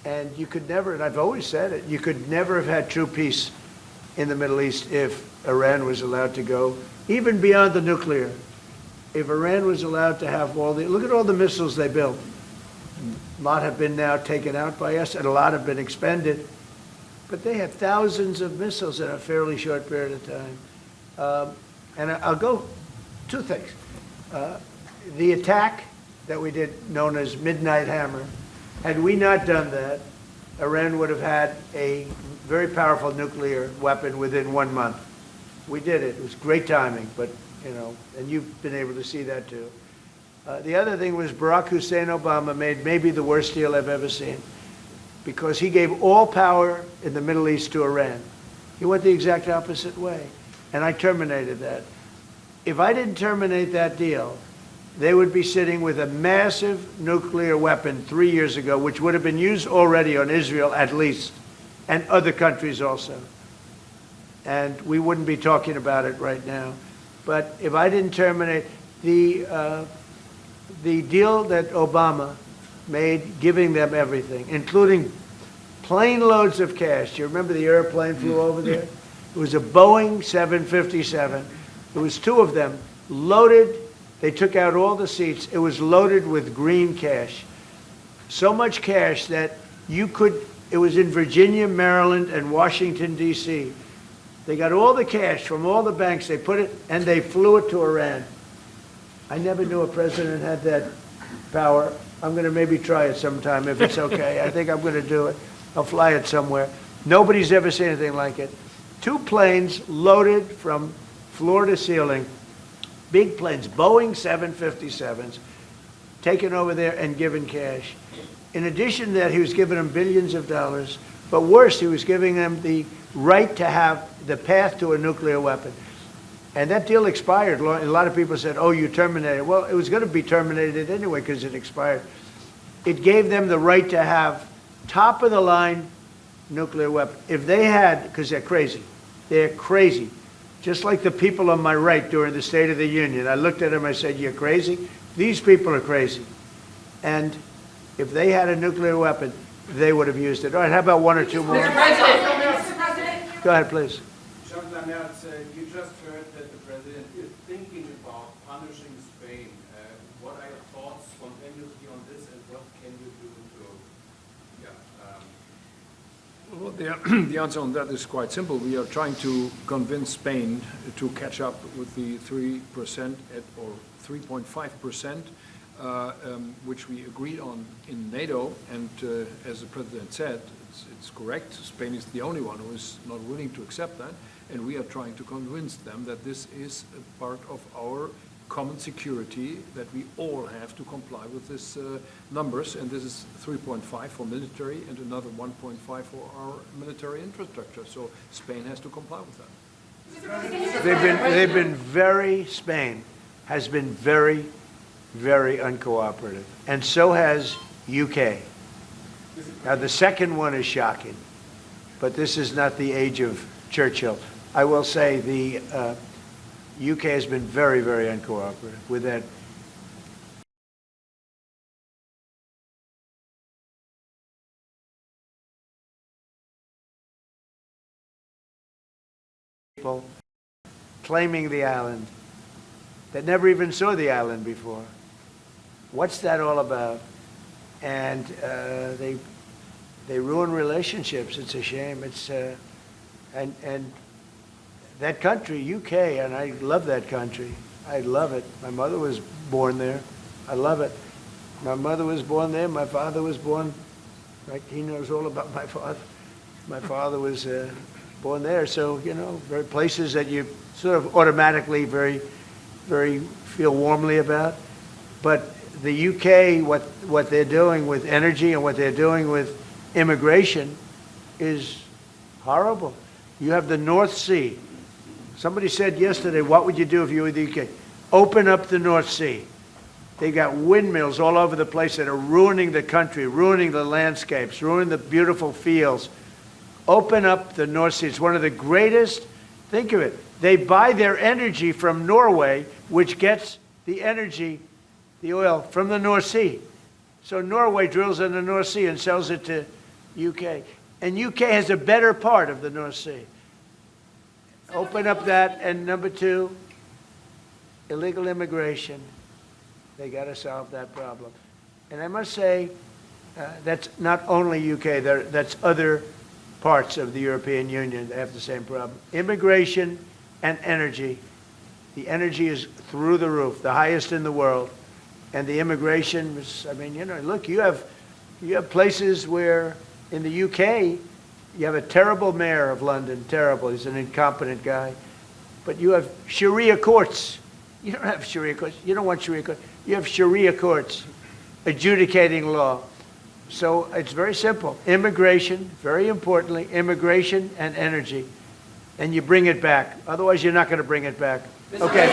And you could never, and I've always said it, you could never have had true peace in the Middle East if Iran was allowed to go, even beyond the nuclear. If Iran was allowed to have look at all the missiles they built. A lot have been now taken out by us, and a lot have been expended. But they had thousands of missiles in a fairly short period of time. And I'll go two things. The attack that we did, known as Midnight Hammer, had we not done that, Iran would have had a very powerful nuclear weapon within 1 month. We did it. It was great timing, but, you know, and you've been able to see that too. The other thing was Barack Hussein Obama made maybe the worst deal I've ever seen, because he gave all power in the Middle East to Iran. He went the exact opposite way, and I terminated that. If I didn't terminate that deal, they would be sitting with a massive nuclear weapon 3 years ago, which would have been used already on Israel at least, and other countries also. And we wouldn't be talking about it right now. But if I didn't terminate the deal that Obama made, giving them everything, including plane loads of cash. Do you remember the airplane flew over there? It was a Boeing 757. It was two of them, loaded. They took out all the seats. It was loaded with green cash. So much cash that it was in Virginia, Maryland, and Washington, D.C. They got all the cash from all the banks. They put it, and they flew it to Iran. I never knew a president had that power. I'm going to maybe try it sometime if it's okay. I think I'm going to do it. I'll fly it somewhere. Nobody's ever seen anything like it. 2 planes loaded from floor to ceiling, big planes, Boeing 757s, taken over there and given cash. In addition to that, he was giving them billions of dollars. But worse, he was giving them the right to have the path to a nuclear weapon. And that deal expired. A lot of people said, oh, you terminated. Well, it was going to be terminated anyway because it expired. It gave them the right to have top-of-the-line nuclear weapon. If they had, because they're crazy, just like the people on my right during the State of the Union. I looked at them, I said, you're crazy? These people are crazy. And if they had a nuclear weapon, they would have used it. All right, how about 1 or 2 more? Mr. President. Go ahead, please. You just heard that the president is thinking about punishing Spain. What are your thoughts spontaneously on this, and what can you do to, Well, the answer on that is quite simple. We are trying to convince Spain to catch up with the 3% or 3.5%, which we agreed on in NATO. And as the president said, it's correct. Spain is the only one who is not willing to accept that. And we are trying to convince them that this is a part of our common security, that we all have to comply with these numbers. And this is 3.5 for military and another 1.5 for our military infrastructure. So Spain has to comply with that. Spain has been very, very uncooperative. And so has UK. Now, the second one is shocking, but this is not the age of Churchill. I will say the UK has been very, very uncooperative with that. People claiming the island that never even saw the island before. What's that all about? And they ruin relationships. It's a shame. It's and that country, UK, and I love that country. I love it. My mother was born there. I love it. My mother was born there. My father was born. Right? He knows all about my father. My father was born there. So, you know, very places that you sort of automatically very feel warmly about. But the UK, what they're doing with energy and what they're doing with immigration is horrible. You have the North Sea. Somebody said yesterday, what would you do if you were the UK? Open up the North Sea. They got windmills all over the place that are ruining the country, ruining the landscapes, ruining the beautiful fields. Open up the North Sea. It's one of the greatest, think of it, they buy their energy from Norway, which gets the energy, the oil, from the North Sea. So Norway drills in the North Sea and sells it to UK. And UK has a better part of the North Sea. Open up that, and number two, illegal immigration. They got to solve that problem. And I must say, that's not only UK, that's other parts of the European Union that have the same problem. Immigration and energy. The energy is through the roof, the highest in the world. And the immigration was, I mean, you know, look, you have places where in the UK, you have a terrible mayor of London, terrible, he's an incompetent guy. But you have Sharia courts. You don't have Sharia courts. You don't want Sharia courts. You have Sharia courts adjudicating law. So it's very simple. Immigration, very importantly, immigration and energy. And you bring it back. Otherwise, you're not going to bring it back. Okay.